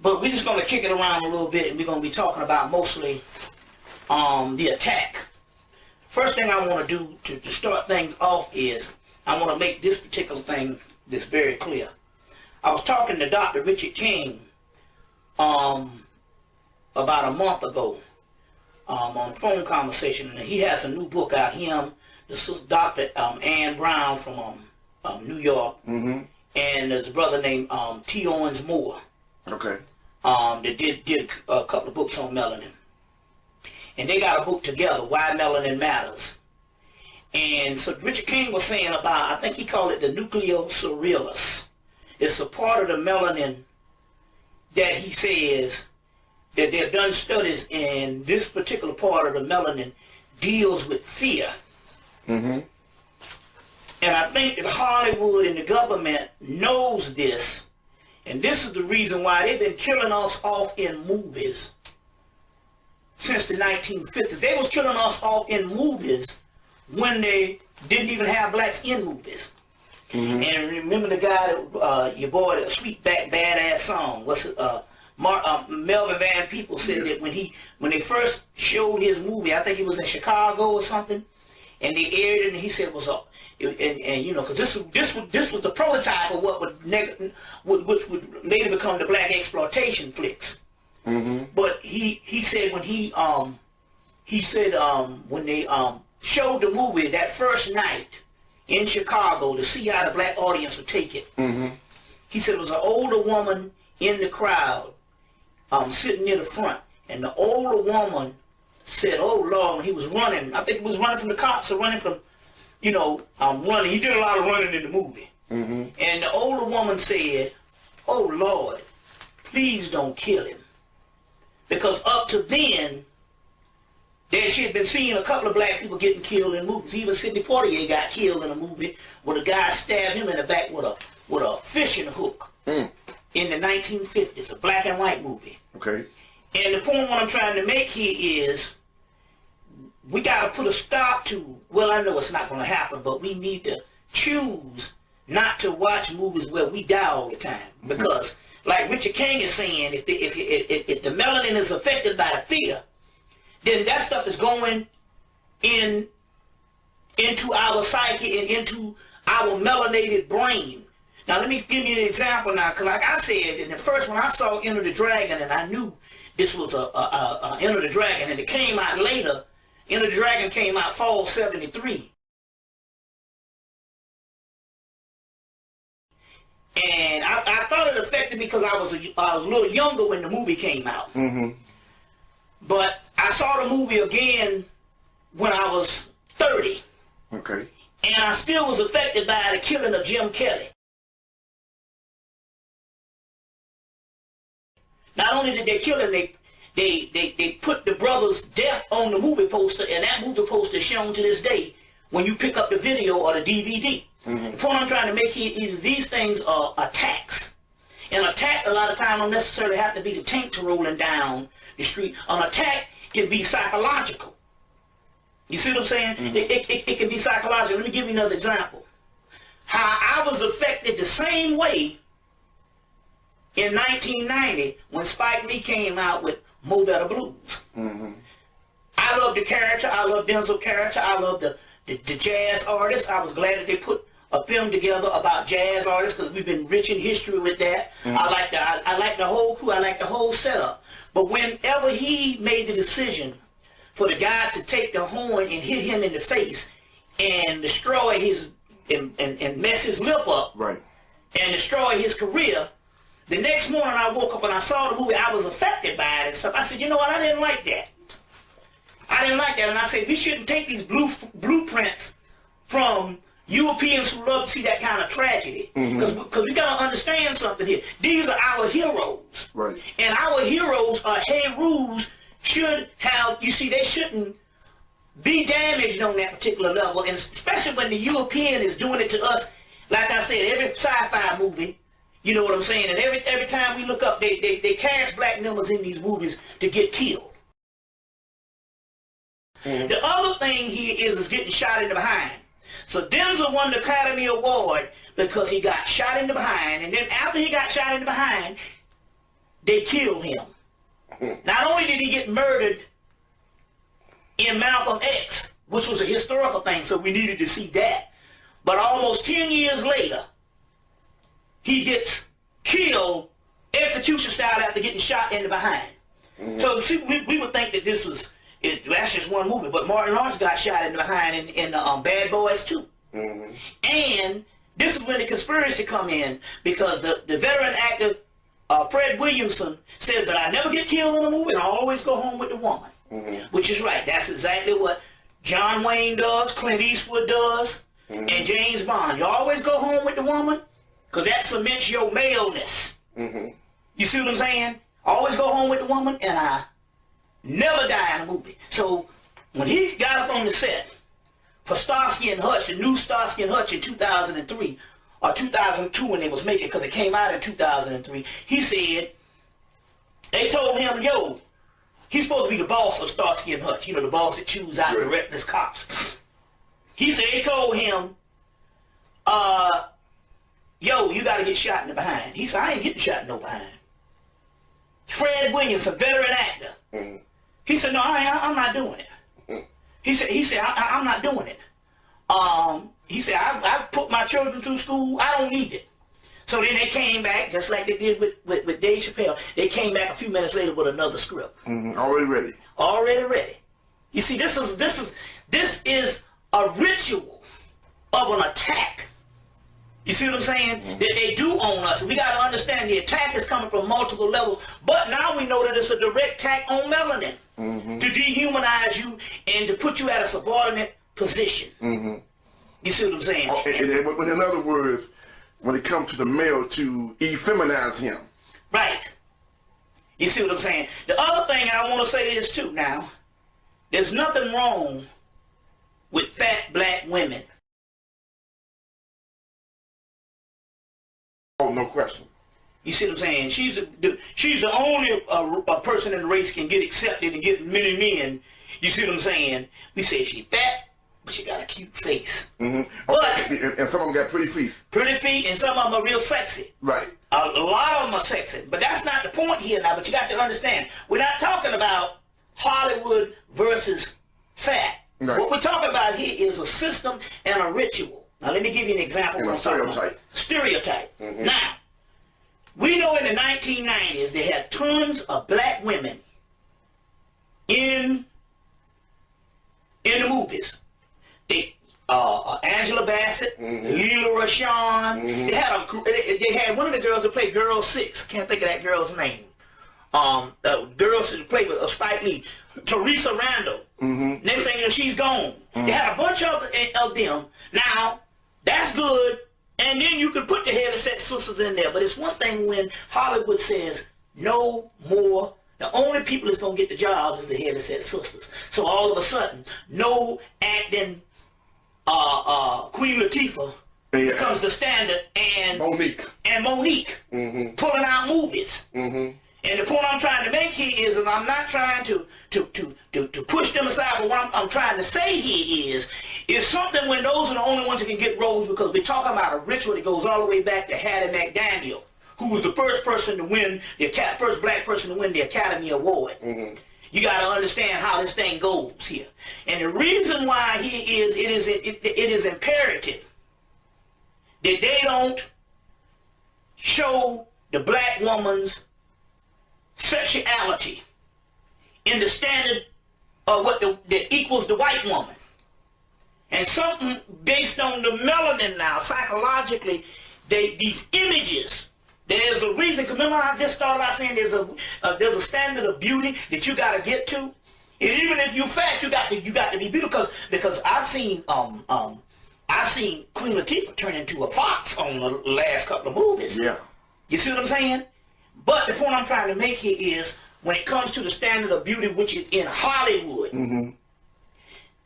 But we're just going to kick it around a little bit, and we're going to be talking about mostly the attack. First thing I want to do to start things off is I want to make this particular thing this very clear. I was talking to Dr. Richard King about a month ago on a phone conversation, and he has a new book out. This is Dr. Ann Brown from New York, and there's a brother named T. Owens Moore. Okay. That did a couple of books on melanin. And they got a book together, Why Melanin Matters. And so Richard King was saying about, I think he called it the nucleocerealis. It's a part of the melanin that he says that they've done studies, and this particular part of the melanin deals with fear. And I think that Hollywood and the government knows this, and this is the reason why they've been killing us off in movies since the 1950s. They was killing us off in movies when they didn't even have blacks in movies. And remember the guy that your boy, that sweet back badass song. What's it? Melvin Van Peebles said that when they first showed his movie, I think it was in Chicago or something, and they aired it, and he said it was and you know, because this was the prototype of what which would later become the black exploitation flicks. But he said when when they showed the movie that first night in Chicago to see how the black audience would take it, he said it was an older woman in the crowd sitting near the front, and the older woman said, "Oh Lord," when he was running, I think he was running from the cops or running from, you know, running. He did a lot of running in the movie. And the older woman said, "Oh Lord, please don't kill him." Because up to then, she had been seeing a couple of black people getting killed in movies. Even Sidney Poitier got killed in a movie where a guy stabbed him in the back with a fishing hook in the 1950s, a black and white movie. Okay. And the point what I'm trying to make here is we got to put a stop to, well, I know it's not going to happen, but we need to choose not to watch movies where we die all the time. Because, like Richard King is saying, if the melanin is affected by the fear, then that stuff is going into our psyche and into our melanated brain. Now, let me give you an example now, because like I said, in the first one I saw Enter the Dragon, and I knew this was a Enter the Dragon, and it came out later. Enter the Dragon came out fall '73. And I thought it affected me because I was a little younger when the movie came out. But I saw the movie again when I was 30. Okay. And I still was affected by the killing of Jim Kelly. Not only did they kill him, they put the brother's death on the movie poster, and that movie poster is shown to this day when you pick up the video or the DVD. The point I'm trying to make here is these things are attacks. An attack a lot of times don't necessarily have to be the tanks rolling down the street. An attack can be psychological. You see what I'm saying? It can be psychological. Let me give you another example. How I was affected the same way in 1990 when Spike Lee came out with Mo Better Blues. I love the character. I love Denzel's character. I love the jazz artist. I was glad that they put a film together about jazz artists because we've been rich in history with that. I like the whole crew. I like the whole setup. But whenever he made the decision for the guy to take the horn and hit him in the face and destroy his and mess his lip up, and destroy his career, the next morning I woke up and I saw the movie. I was affected by it and stuff. I said, you know what? I didn't like that. I didn't like that. And I said, we shouldn't take these blueprints from Europeans who love to see that kind of tragedy. Because we got to understand something here. These are our heroes. And our heroes, heroes, should have, you see, they shouldn't be damaged on that particular level. And especially when the European is doing it to us, like I said, every sci-fi movie, you know what I'm saying? And every time we look up, they cast black members in these movies to get killed. The other thing here is getting shot in the behind. So Denzel won the Academy Award because he got shot in the behind, and then after he got shot in the behind, they killed him. Not only did he get murdered in Malcolm X, which was a historical thing, so we needed to see that, but almost 10 years later, he gets killed execution style after getting shot in the behind. So see, we would think that this was, that's just one movie, but Martin Lawrence got shot in the behind in Bad Boys too. And this is when the conspiracy come in, because the veteran actor Fred Williamson says that I never get killed in a movie and I always go home with the woman. Which is right. That's exactly what John Wayne does, Clint Eastwood does, and James Bond. You always go home with the woman because that cements your maleness. You see what I'm saying? Always go home with the woman, and I never die in a movie. So when he got up on the set for Starsky and Hutch, the new Starsky and Hutch in 2003 or 2002 when they was making, because it came out in 2003, he said, they told him, yo, he's supposed to be the boss of Starsky and Hutch, you know, the boss that chews out the reckless cops. He said they told him, yo, you got to get shot in the behind. He said, I ain't getting shot in no behind. Fred Williams, a veteran actor. He said, no, I'm not doing it. He said, I'm not doing it. He said, I put my children through school. I don't need it. So then they came back, just like they did with Dave Chappelle. They came back a few minutes later with another script. Already ready. Already ready. You see, this is a ritual of an attack. You see what I'm saying? That they do own us. We got to understand the attack is coming from multiple levels. But now we know that it's a direct attack on melanin to dehumanize you and to put you at a subordinate position. You see what I'm saying? But in other words, when it comes to the male, to effeminize him. Right. You see what I'm saying? The other thing I want to say is too now, there's nothing wrong with fat black women. Oh, no question. You see what I'm saying? She's the only person in the race can get accepted and get many men. You see what I'm saying? We say she's fat, but she got a cute face. But, and some of them got pretty feet. Pretty feet, and some of them are real sexy. Right. A lot of them are sexy. But that's not the point here now, but you got to understand. We're not talking about Hollywood versus fat. Right. What we're talking about here is a system and a ritual. Now let me give you an example. And a stereotype. Stereotype. Now, we know in the 1990s they had tons of black women in the movies. They Angela Bassett, Leela Rashawn. They had one of the girls that played Girl 6. Can't think of that girl's name. Girls that played with Spike Lee. Teresa Randall. Next thing you know, she's gone. They had a bunch of them. Now, that's good. And then you can put the heavyset sisters in there. But it's one thing when Hollywood says, no more. The only people that's going to get the jobs is the heavyset sisters. So all of a sudden, no acting Queen Latifah becomes the standard, and Monique pulling out movies. And the point I'm trying to make here is that I'm not trying to push them aside, but what I'm trying to say here is something when those are the only ones that can get roles, because we're talking about a ritual that goes all the way back to Hattie McDaniel, who was the first person to win, first black person to win the Academy Award. You got to understand how this thing goes here. And the reason why here is it is imperative that they don't show the black woman's sexuality in the standard of what that equals the white woman. And something based on the melanin now, psychologically, these images, there's a reason. Remember I just started out saying there's a standard of beauty that you got to get to. And even if you're fat, you got to be beautiful, because I've seen Queen Latifah turn into a fox on the last couple of movies. Yeah. You see what I'm saying? But the point I'm trying to make here is when it comes to the standard of beauty, which is in Hollywood,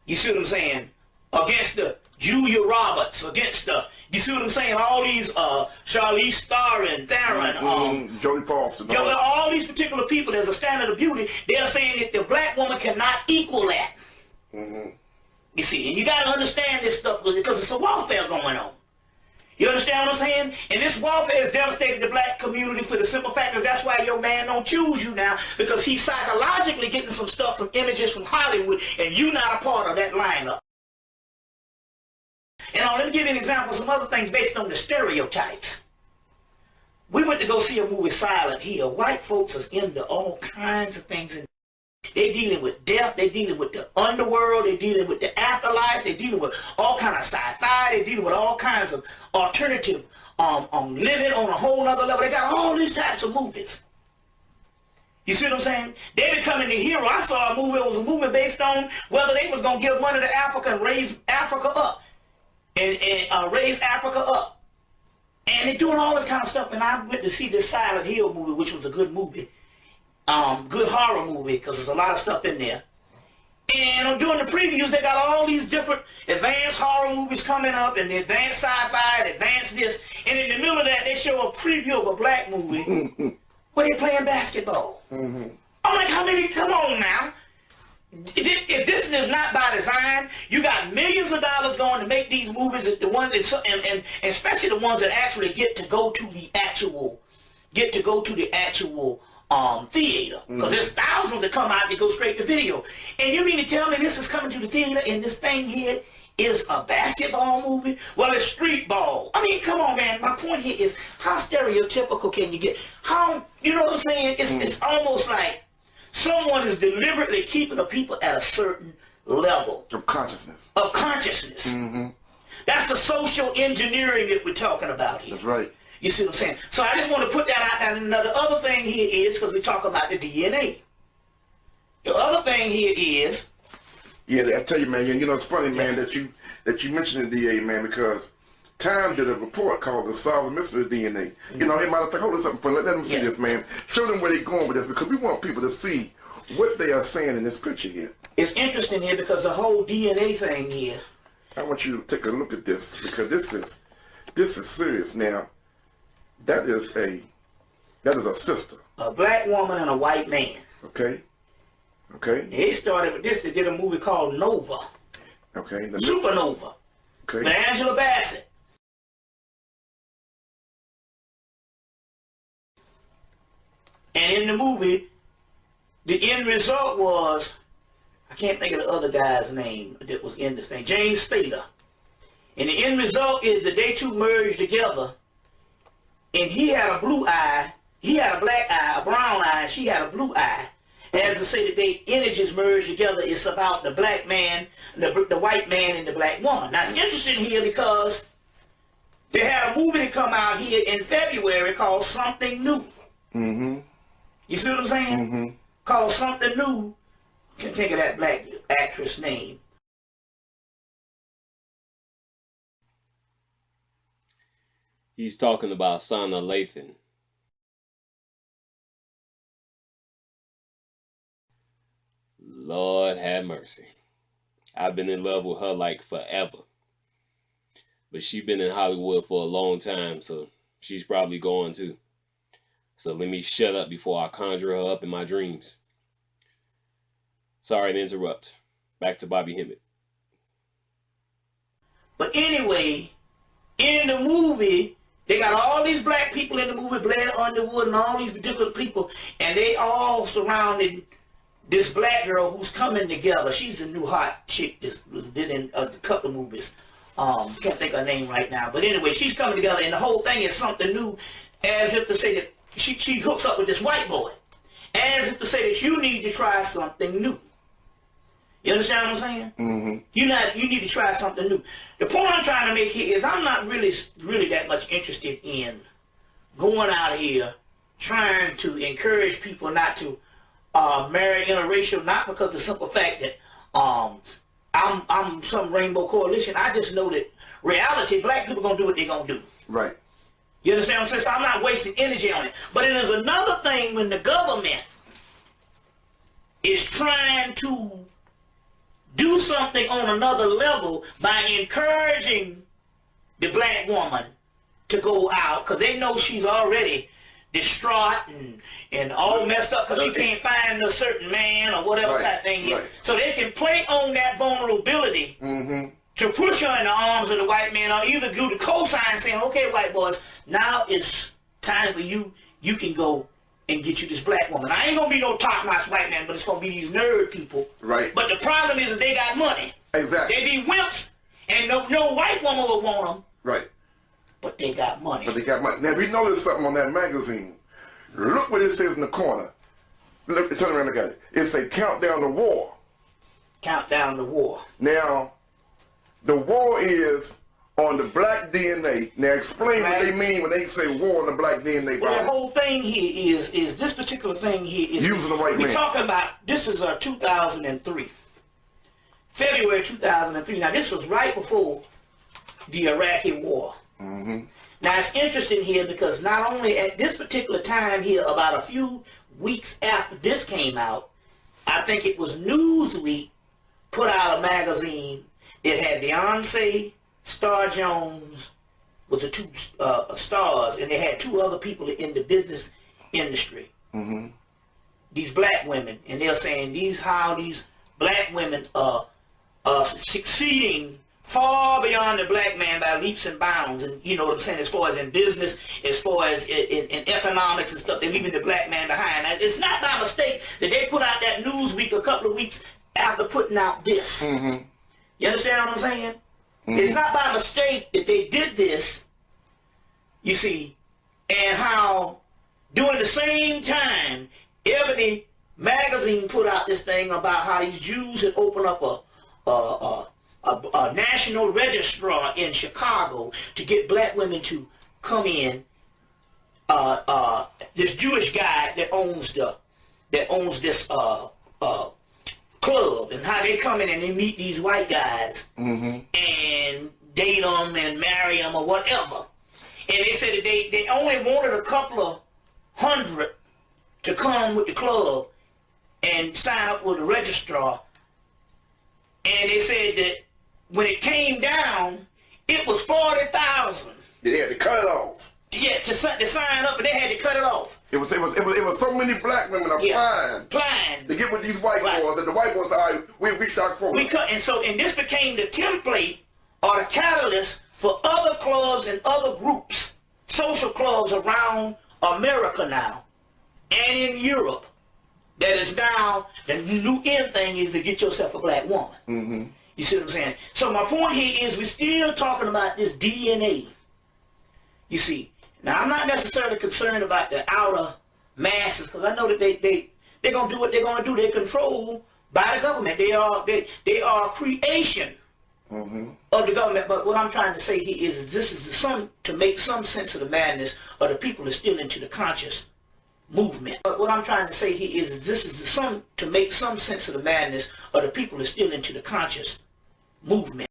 you see what I'm saying? Against the Julia Roberts, against the, you see what I'm saying? All these Charlize Theron, Jodie Foster, all these particular people, there's a standard of beauty. They're saying that the black woman cannot equal that. You see, and you got to understand this stuff because it's a warfare going on. You understand what I'm saying? And this warfare has devastated the black community for the simple fact that that's why your man don't choose you now, because he's psychologically getting some stuff from images from Hollywood, and you not a part of that lineup. And let me give you an example of some other things based on the stereotypes. We went to go see a movie, Silent Hill. White folks is into all kinds of things. They're dealing with death. They're dealing with the underworld. They're dealing with the afterlife. They're dealing with all kinds of sci-fi. They're dealing with all kinds of alternative living on a whole nother level. They got all these types of movies. You see what I'm saying? They becoming the hero. I saw a movie. It was a movie based on whether they was going to give money to Africa and raise Africa up. And raise Africa up. And they're doing all this kind of stuff. And I went to see this Silent Hill movie, which was a good movie. Good horror movie, because there's a lot of stuff in there. And during the previews, they got all these different advanced horror movies coming up, and the advanced sci-fi, and advanced this. And in the middle of that, they show a preview of a black movie where they're playing basketball. I'm like, how many? Come on now. If this is not by design, you got millions of dollars going to make these movies, the ones that, and especially the ones that actually get to go to the actual, theater, because there's thousands that come out that go straight to video. And you mean to tell me this is coming to the theater and this thing here is a basketball movie? Well, it's street ball. I mean, come on, man. My point here is, how stereotypical can you get? How, you know what I'm saying? It's almost like someone is deliberately keeping the people at a certain level of consciousness. That's the social engineering that we're talking about here. That's right. You see what I'm saying? So I just want to put that out there. And the other thing here is, because we're talking about the DNA. The other thing here is... Yeah, I tell you, man, you know, it's funny, man, that you mentioned the DNA, man, because Time did a report called The Solve the Mystery of DNA. You know, hey, matter of fact, hold on something for let them see this, man. Show them where they're going with this, because we want people to see what they are saying in this picture here. It's interesting here because the whole DNA thing here... I want you to take a look at this, because this is serious. Now, that is a sister. A black woman and a white man. Okay. Okay. They started with this. They did a movie called Nova. Okay. Supernova. Okay. With Angela Bassett. And in the movie, the end result was, I can't think of the other guy's name that was in this thing, James Spader. And the end result is that they two merged together. And he had a blue eye, he had a black eye, a brown eye, and she had a blue eye. As to say that they energies merged together, it's about the black man, the white man, and the black woman. Now it's interesting here because they had a movie that come out here in February called Something New. You see what I'm saying? Called Something New. Can't think of that black actress name. He's talking about Sana Lathan. Lord have mercy. I've been in love with her like forever. But she's been in Hollywood for a long time, so she's probably going too. So let me shut up before I conjure her up in my dreams. Sorry to interrupt. Back to Bobby Hemmett. But anyway, in the movie, they got all these black people in the movie, Blair Underwood and all these particular people, and they all surrounded this black girl who's coming together. She's the new hot chick that did in a couple of movies. Can't think of her name right now. But anyway, she's coming together, and the whole thing is something new, as if to say that she hooks up with this white boy. As if to say that you need to try something new. You understand what I'm saying? You need to try something new. The point I'm trying to make here is I'm not really that much interested in going out here trying to encourage people not to marry interracial, not because of the simple fact that I'm some rainbow coalition. I just know that reality, black people gonna do what they gonna do. Right. You understand what I'm saying? So I'm not wasting energy on it. But it is another thing when the government is trying to do something on another level by encouraging the black woman to go out because they know she's already distraught and all messed up because she can't find a certain man or whatever type thing here. So they can play on that vulnerability to push her in the arms of the white man, or either do the cosign saying, okay, white boys, now it's time for you can go and get you this black woman. I ain't gonna be no top-notch white man, but it's gonna be these nerd people. Right. But the problem is that they got money. Exactly. They be wimps, and no white woman would want them. Right. But they got money. But they got money. Now, we noticed something on that magazine. Look what it says in the corner. Look, turn around, look at it. It say countdown to war. Countdown to war. Now, the war is on the black DNA. Now, explain what they mean when they say war on the black DNA. Well, the whole thing here is this particular thing here is using the white man. We're talking about, this is 2003. February 2003. Now, this was right before the Iraqi war. Mm-hmm. Now, it's interesting here because not only at this particular time here, about a few weeks after this came out, I think it was Newsweek put out a magazine. It had Beyonce, Star Jones was the two stars, and they had two other people in the business industry. Mm-hmm. These black women, and they're saying how these black women are succeeding far beyond the black man by leaps and bounds, and you know what I'm saying, as far as in business, as far as in economics and stuff, they're leaving the black man behind. Now, it's not by mistake that they put out that Newsweek a couple of weeks after putting out this. Mm-hmm. You understand what I'm saying? Mm-hmm. It's not by mistake that they did this, you see, and how during the same time, Ebony magazine put out this thing about how these Jews had opened up a national registrar in Chicago to get black women to come in. This Jewish guy that owns this club, and how they come in and they meet these white guys and date them and marry them or whatever. And they said that they only wanted a couple of hundred to come with the club and sign up with the registrar. And they said that when it came down, it was 40,000. They had to cut it off. Yeah, to sign up, and they had to cut it off. It was so many black women applying to get with these white boys that the white boys said, we reached our quota. And this became the template or the catalyst for other clubs and other groups, social clubs around America now, and in Europe. That is now, the new end thing is to get yourself a black woman. Mm-hmm. You see what I'm saying? So my point here is we're still talking about this DNA. You see, now I'm not necessarily concerned about the outer masses, because I know that they're gonna do what they're gonna do. They're controlled by the government. They are a creation of the government. But what I'm trying to say here is this is to make some sense of the madness of the people that's still into the conscious movement. But what I'm trying to say here is this is to make some sense of the madness of the people that's still into the conscious movement.